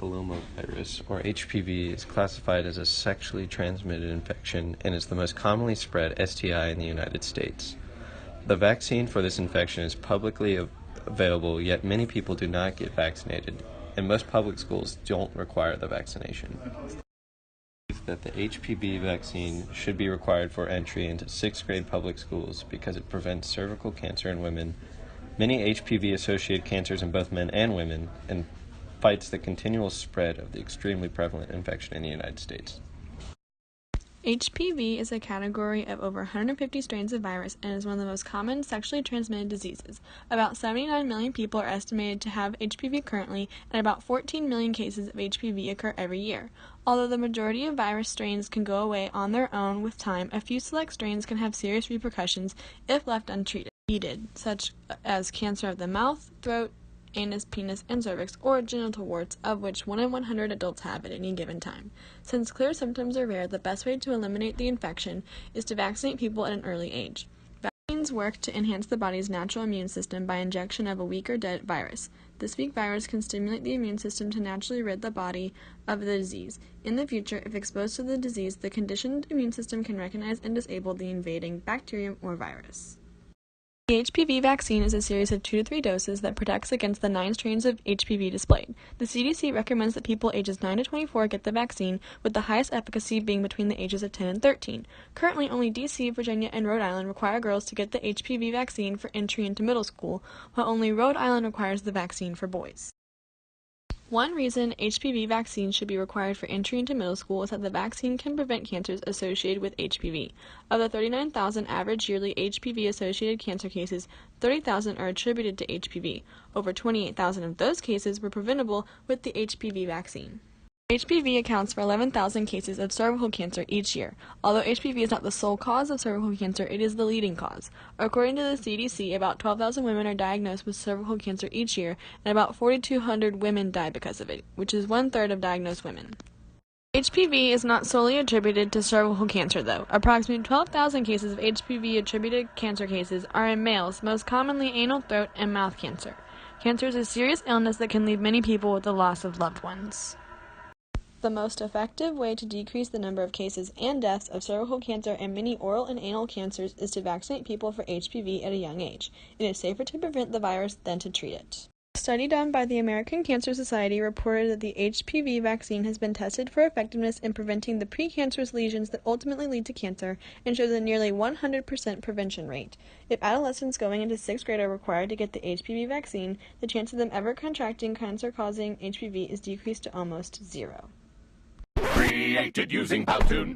papillomavirus, or HPV, is classified as a sexually transmitted infection and is the most commonly spread STI in the United States. The vaccine for this infection is publicly available, yet many people do not get vaccinated, and most public schools don't require the vaccination. That the HPV vaccine should be required for entry into 6th grade public schools because it prevents cervical cancer in women, many HPV-associated cancers in both men and women, and fights the continual spread of the extremely prevalent infection in the United States. HPV is a category of over 150 strains of virus and is one of the most common sexually transmitted diseases. About 79 million people are estimated to have HPV currently, and about 14 million cases of HPV occur every year. Although the majority of virus strains can go away on their own with time, a few select strains can have serious repercussions if left untreated, such as cancer of the mouth, throat, anus, penis, and cervix, or genital warts, of which 1 in 100 adults have at any given time. Since clear symptoms are rare, the best way to eliminate the infection is to vaccinate people at an early age. Vaccines work to enhance the body's natural immune system by injection of a weak or dead virus. This weak virus can stimulate the immune system to naturally rid the body of the disease. In the future, if exposed to the disease, the conditioned immune system can recognize and disable the invading bacterium or virus. The HPV vaccine is a series of 2 to 3 doses that protects against the 9 strains of HPV displayed. The CDC recommends that people ages 9 to 24 get the vaccine, with the highest efficacy being between the ages of 10 and 13. Currently, only DC, Virginia, and Rhode Island require girls to get the HPV vaccine for entry into middle school, while only Rhode Island requires the vaccine for boys. One reason HPV vaccines should be required for entry into middle school is that the vaccine can prevent cancers associated with HPV. Of the 39,000 average yearly HPV-associated cancer cases, 30,000 are attributed to HPV. Over 28,000 of those cases were preventable with the HPV vaccine. HPV accounts for 11,000 cases of cervical cancer each year. Although HPV is not the sole cause of cervical cancer, it is the leading cause. According to the CDC, about 12,000 women are diagnosed with cervical cancer each year, and about 4,200 women die because of it, which is 1/3 of diagnosed women. HPV is not solely attributed to cervical cancer, though. Approximately 12,000 cases of HPV-attributed cancer cases are in males, most commonly anal, throat, and mouth cancer. Cancer is a serious illness that can leave many people with the loss of loved ones. The most effective way to decrease the number of cases and deaths of cervical cancer and many oral and anal cancers is to vaccinate people for HPV at a young age. It is safer to prevent the virus than to treat it. A study done by the American Cancer Society reported that the HPV vaccine has been tested for effectiveness in preventing the precancerous lesions that ultimately lead to cancer and shows a nearly 100% prevention rate. If adolescents going into 6th grade are required to get the HPV vaccine, the chance of them ever contracting cancer-causing HPV is decreased to almost 0. Created using Powtoon.